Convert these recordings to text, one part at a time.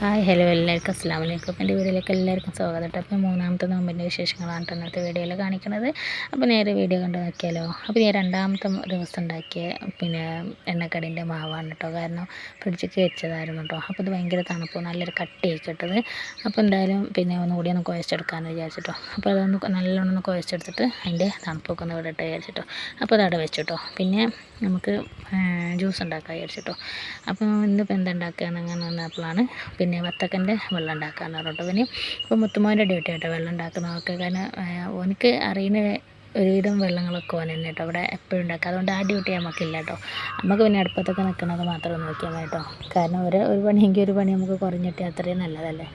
Hi hello എല്ലാവർക്കും അസ്സലാമു അലൈക്കും. എൻ്റെ വീഡിയോയിലേക്ക് എല്ലാവർക്കും സ്വാഗതം കേട്ടോ. അപ്പോൾ മൂന്നാമത്തെ നോമ്പിൻ്റെ വിശേഷങ്ങളാണ് കേട്ടോ ഇന്നത്തെ വീഡിയോയിൽ കാണിക്കുന്നത്. അപ്പോൾ നേരെ വീഡിയോ കണ്ട് നോക്കിയാലോ. അപ്പോൾ ഞാൻ രണ്ടാമത്തെ ദിവസം ഉണ്ടാക്കിയ എണ്ണക്കടീൻ്റെ മാവാണ് കേട്ടോ. കാരണം ഫ്രിഡ്ജിലേക്ക് വെച്ചതായിരുന്നു കേട്ടോ. അപ്പോൾ ഇത് ഭയങ്കര തണുപ്പ് നല്ലൊരു കട്ടിയായി കിട്ടത്. അപ്പോൾ എന്തായാലും ഒന്നുകൂടി ഒന്ന് കുഴച്ചെടുക്കാമെന്ന് വിചാരിച്ചിട്ടോ. അപ്പോൾ അതൊന്ന് നല്ലോണം ഒന്ന് കുഴച്ചെടുത്തിട്ട് അതിൻ്റെ തണുപ്പൊക്കെ ഒന്ന് വിടട്ടെ വിചാരിച്ചിട്ടോ. അപ്പോൾ അത് അവിടെ വെച്ചിട്ടോ. പിന്നെ നമുക്ക് ജ്യൂസ് ഉണ്ടാക്കാൻ വിചാരിച്ചിട്ടോ. അപ്പോൾ ഇന്നിപ്പോൾ എന്താ ഉണ്ടാക്കുകയെന്ന് അങ്ങനെ വന്നപ്പോഴാണ് വത്തക്കൻ്റെ വെള്ളം ഉണ്ടാക്കാമെന്ന് പറഞ്ഞിട്ടോ. ഇപ്പോൾ മുത്തുമോൻ്റെ ഡ്യൂട്ടി ആട്ടോ വെള്ളം ഉണ്ടാക്കുന്നതൊക്കെ. കാരണം ഓനക്ക് അറിയുന്ന ഒരുവിധം വെള്ളങ്ങളൊക്കെ ഓൻ തന്നെ കേട്ടോ അവിടെ എപ്പോഴും ഉണ്ടാക്കുക. അതുകൊണ്ട് ആ ഡ്യൂട്ടി നമുക്കില്ല കേട്ടോ. നമുക്ക് അടുപ്പത്തൊക്കെ നിൽക്കുന്നത് മാത്രം നോക്കിയാൽ മതി കേട്ടോ. കാരണം ഒരു പണിയെങ്കിൽ ഒരു പണി നമുക്ക് കുറഞ്ഞിട്ട് അത്രയും നല്ലതല്ലേ.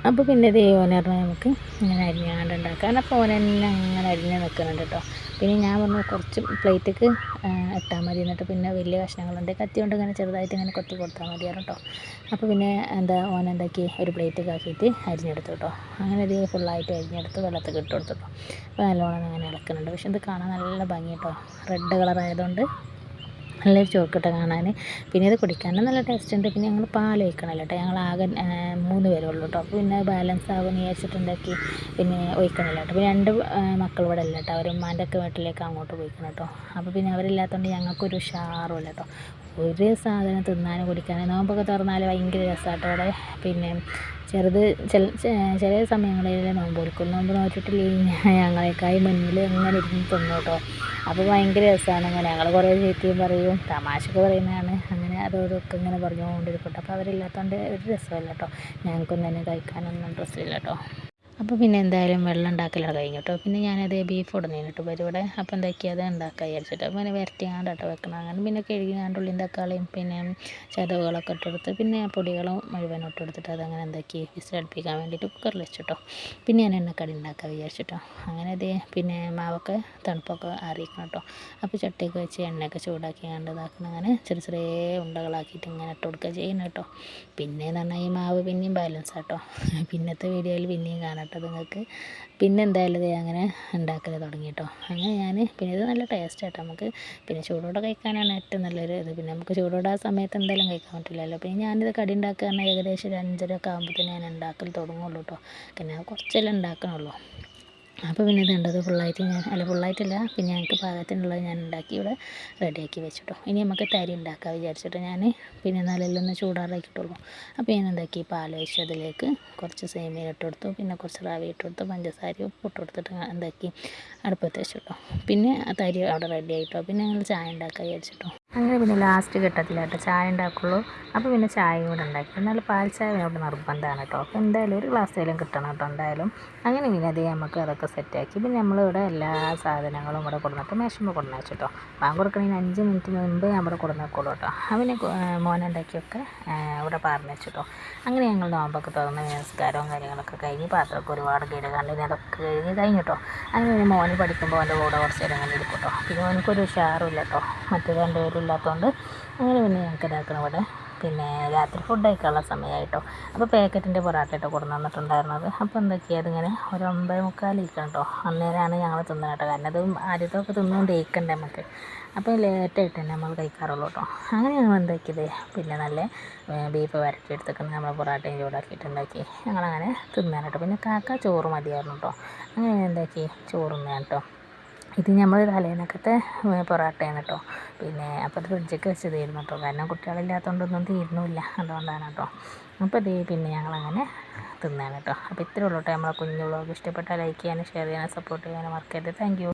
അപ്പോൾ ഇത് ഓനെ പറഞ്ഞാൽ നമുക്ക് ഇങ്ങനെ അരിഞ്ഞാണ്ട് ഉണ്ടാക്കാൻ. അപ്പോൾ ഓൻ തന്നെ അങ്ങനെ അരിഞ്ഞ് നിൽക്കുന്നുണ്ട് കേട്ടോ. ഞാൻ പറഞ്ഞു കുറച്ച് പ്ലേറ്റിക്ക് ഇട്ടാൽ മതി, എന്നിട്ട് വലിയ കഷ്ണങ്ങളുണ്ട് കത്തി കൊണ്ട് ഇങ്ങനെ ചെറുതായിട്ട് ഇങ്ങനെ കൊത്തി കൊടുത്താൽ മതിയായിരുന്നു കേട്ടോ. അപ്പോൾ ഓൻ എന്താക്കി ഒരു പ്ലേറ്റിക്ക് ആക്കിയിട്ട് അരിഞ്ഞെടുത്തു കേട്ടോ. അങ്ങനെ ഇത് ഫുള്ളായിട്ട് അരിഞ്ഞെടുത്ത് വെള്ളത്തിൽ ഇട്ട് കൊടുത്തു കേട്ടോ. അപ്പോൾ നല്ലോണം അങ്ങനെ ഇളക്കുന്നുണ്ട്. പക്ഷെ ഇത് കാണാൻ നല്ല ഭംഗി കേട്ടോ. റെഡ് കളറായതുകൊണ്ട് നല്ലൊരു ചോക്കിട്ട് കാണാൻ. ഇത് കുടിക്കാനും നല്ല ടേസ്റ്റ് ഉണ്ട്. ഞങ്ങൾ പാൽ ഒഴിക്കണമല്ലോ കേട്ടോ. ഞങ്ങൾ ആകെ 3 പേരേ ഉള്ളൂ കേട്ടോ. അപ്പോൾ ബാലൻസ് ആകുമെന്ന് വിചാരിച്ചിട്ടുണ്ടാക്കി ഒഴിക്കണമല്ലോ കേട്ടോ. രണ്ട് മക്കൾ ഇവിടെ ഇല്ല കേട്ടോ. അവർ ഉമ്മാൻ്റെ ഒക്കെ വീട്ടിലേക്ക് അങ്ങോട്ട് പോയിക്കണം കേട്ടോ. അപ്പോൾ അവരില്ലാത്തതുകൊണ്ട് ഞങ്ങൾക്കൊരു ഉഷാറുമില്ല കേട്ടോ. ഒരു സാധനം തിന്നാനും കുടിക്കാനും നോമ്പൊക്കെ തുറന്നാൽ ഭയങ്കര രസമാട്ടോ അവിടെ. ചില സമയങ്ങളിൽ നോമ്പ് കൊടുക്കും. നോമ്പ് നോറ്റിട്ടില്ലെങ്കിൽ ഞങ്ങളെക്കായി മുന്നിൽ ഇങ്ങനെ ഇരുന്ന് തിന്നു കേട്ടോ. അപ്പോൾ ഭയങ്കര രസമാണ്. അങ്ങനെ ഞങ്ങൾ കുറേ ചീത്തയും പറയും, തമാശക്ക് പറയുന്നതാണ്. അങ്ങനെ അതൊക്കെ ഇങ്ങനെ പറഞ്ഞുകൊണ്ടിരിക്കും കേട്ടോ. അപ്പോൾ അവരില്ലാത്തതുകൊണ്ട് ഒരു രസമില്ല കേട്ടോ. ഞങ്ങൾക്കൊന്നും തന്നെ കഴിക്കാനൊന്നും ഇൻട്രസ്റ്റ് ഇല്ല കേട്ടോ. അപ്പോൾ എന്തായാലും വെള്ളം ഉണ്ടാക്കലാണ് കഴിഞ്ഞു കേട്ടോ. ഞാനത് ബീഫ് ഉടനേന് കേട്ടോ പരിവിടെ. അപ്പോൾ അത് ഉണ്ടാക്കാൻ വിചാരിച്ചിട്ട് അപ്പോൾ വരട്ടിങ്ങാണ്ട് കേട്ടോ വെക്കണം. അങ്ങനെ കഴുകിങ്ങാണ്ട് ഉള്ളിയും തക്കാളിയും ചതവുകളൊക്കെ ഇട്ടെടുത്ത് പൊടികളും മുഴുവനും ഇട്ടെടുത്തിട്ട് അതങ്ങനെ എന്താക്കി വിസിലടുപ്പിക്കാൻ വേണ്ടിയിട്ട് കുക്കറിൽ വെച്ചിട്ടോ. ഞാൻ എണ്ണക്കടി ഉണ്ടാക്കാൻ വിചാരിച്ചിട്ടോ. അങ്ങനെ മാവൊക്കെ തണുപ്പൊക്കെ അറിയിക്കണം കേട്ടോ. അപ്പോൾ ചട്ടിയൊക്കെ വെച്ച് എണ്ണയൊക്കെ ചൂടാക്കി കണ്ട് ഇതാക്കണം. അങ്ങനെ ചെറിയ ഉണ്ടകളാക്കിയിട്ട് ഇങ്ങനെ ഇട്ട് കൊടുക്കുക ചെയ്യുന്നത് കേട്ടോ. എന്ന് പറഞ്ഞാൽ ഈ മാവ് ബാലൻസ് ആട്ടോ. പിന്നത്തെ വീഡിയോയിൽ കാണാം കേട്ടോ നിങ്ങൾക്ക്. എന്തായാലും അങ്ങനെ ഉണ്ടാക്കൽ തുടങ്ങി കേട്ടോ. അങ്ങനെ ഞാൻ ഇത് നല്ല ടേസ്റ്റ് ആട്ടോ. നമുക്ക് ചൂടോടെ കഴിക്കാനാണ് ഏറ്റവും നല്ലൊരു ഇത്. നമുക്ക് ചൂടോടെ ആ സമയത്ത് എന്തായാലും കഴിക്കാൻ പറ്റില്ലല്ലോ. ഞാനിത് കടി ഉണ്ടാക്കുക പറഞ്ഞാൽ ഏകദേശം ഒരു 5:30 ഒക്കെ ആകുമ്പോഴത്തേന് ഞാൻ ഉണ്ടാക്കൽ തുടങ്ങുള്ളൂ കേട്ടോ. കുറച്ചെല്ലാം ഉണ്ടാക്കണമല്ലോ. അപ്പോൾ ഇത് ഫുള്ളായിട്ട് ഫുള്ളായിട്ടില്ല. ഞങ്ങൾക്ക് പാകത്തിനുള്ളത് ഞാൻ ഉണ്ടാക്കി ഇവിടെ റെഡിയാക്കി വെച്ചിട്ടോ. നമുക്ക് തരി ഉണ്ടാക്കാൻ വിചാരിച്ചിട്ട് ഞാൻ നല്ലെല്ലാം ഒന്ന് ചൂടാറാക്കിയിട്ടുള്ളൂ. അപ്പോൾ ഞാൻ എന്താക്കി പാൽ ഒഴിച്ച് അതിലേക്ക് കുറച്ച് സേമിയ ഇട്ട് കൊടുത്തു. കുറച്ച് റവ ഇട്ട് കൊടുത്തു. പഞ്ചസാരയും ഉപ്പ് ഇട്ട് കൊടുത്തിട്ട് എന്താക്കി അടുപ്പത്ത് വെച്ചിട്ടോ. ആ തരി അവിടെ റെഡി ആയിട്ടോ. ഞങ്ങൾ ചായ ഉണ്ടാക്കാൻ വിചാരിച്ചിട്ടോ. അങ്ങനെ ലാസ്റ്റ് ഘട്ടത്തിലായിട്ട് ചായ ഉണ്ടാക്കുള്ളൂ. അപ്പോൾ ചായയും കൂടെ ഉണ്ടാക്കി. എന്നാൽ പാൽ ചായ അവിടെ നിർബന്ധമാണ് കേട്ടോ. അപ്പോൾ എന്തായാലും ഒരു ഗ്ലാസ്സേലും കിട്ടണം കേട്ടോ എന്തായാലും. അങ്ങനെ നമുക്ക് അതൊക്കെ സെറ്റാക്കി. നമ്മളിവിടെ എല്ലാ സാധനങ്ങളും ഇവിടെ കൊടുന്നിട്ട് മേശമ്മ കൊടുന്ന് വെച്ചിട്ടോ. ബാങ്ക് കൊടുക്കണമെങ്കിൽ 5 മിനിറ്റ് മുമ്പ് നമ്മൾ കൊടുന്ന് വെക്കുള്ളൂ കേട്ടോ. മോനുണ്ടാക്കിയൊക്കെ ഇവിടെ പറഞ്ഞു വെച്ചിട്ടോ. അങ്ങനെ ഞങ്ങൾ നോമ്പൊക്കെ തുറന്ന് നമസ്കാരവും കാര്യങ്ങളൊക്കെ കഴിഞ്ഞ് പാത്രമൊക്കെ ഒരുപാട് കഴുകാണ്ട് അതൊക്കെ കഴുകി കഴിഞ്ഞു കേട്ടോ. അങ്ങനെ മോന് പഠിക്കുമ്പോൾ അവൻ്റെ കൂടെ കുറച്ച് നേരം അങ്ങനെ ഇരിക്കും കേട്ടോ. മോനക്കൊരു ഉഷാറുമില്ല കേട്ടോ. മറ്റു 2 പേരും ഇല്ലാത്തതുകൊണ്ട് അങ്ങനെ ഞങ്ങൾക്ക് ഇതാക്കണം ഇവിടെ. രാത്രി ഫുഡ് കഴിക്കാനുള്ള സമയമായിട്ടോ. അപ്പോൾ പാക്കറ്റിൻ്റെ പൊറാട്ട കേട്ടോ കൊടുന്ന് തന്നിട്ടുണ്ടായിരുന്നത്. അപ്പോൾ അതിങ്ങനെ ഒരു 9:45 കേട്ടോ. അന്നേരമാണ് ഞങ്ങൾ തിന്നത് കേട്ടോ. കാരണം അത് ആദ്യത്തൊക്കെ തിന്നുകൊണ്ട് ഇരിക്കണ്ടേ നമുക്ക്. അപ്പോൾ ലേറ്റായിട്ട് തന്നെ നമ്മൾ കഴിക്കാറുള്ളൂ കേട്ടോ. അങ്ങനെ ഞങ്ങൾ എന്താക്കിയത് നല്ല ബീഫ് വരട്ടിയെടുത്തേക്കുന്നത് നമ്മൾ പൊറാട്ടയും ചൂടാക്കിയിട്ടുണ്ടാക്കി ഞങ്ങളങ്ങനെ തിന്നാൻ കേട്ടോ. കാക്ക ചോറ് മതിയായിരുന്നു കേട്ടോ. അങ്ങനെ എന്താക്കി ചോറ് തിന്നാൻ കേട്ടോ. ഇത് നമ്മൾ തലേന്നൊക്കത്തെ പൊറാട്ടയാണ് കേട്ടോ. അപ്പോൾ അത് ഫ്രിഡ്ജിലേക്ക് വെച്ചതായിരുന്നു കേട്ടോ. കാരണം കുട്ടികളില്ലാത്തതുകൊണ്ടൊന്നും തീരുന്നില്ല, അതുകൊണ്ടാണ് കേട്ടോ. അപ്പോൾ ഞങ്ങളങ്ങനെ തിന്നാൻ കേട്ടോ. അപ്പോൾ ഇത്രയേ ഉള്ളൂ കേട്ടോ നമ്മളെ കുഞ്ഞു വ്ളോഗ്. ഇഷ്ടപ്പെട്ടാൽ ലൈക്ക് ചെയ്യാനും ഷെയർ ചെയ്യാനും സപ്പോർട്ട് ചെയ്യാനും മറക്കരുത്. Thank you.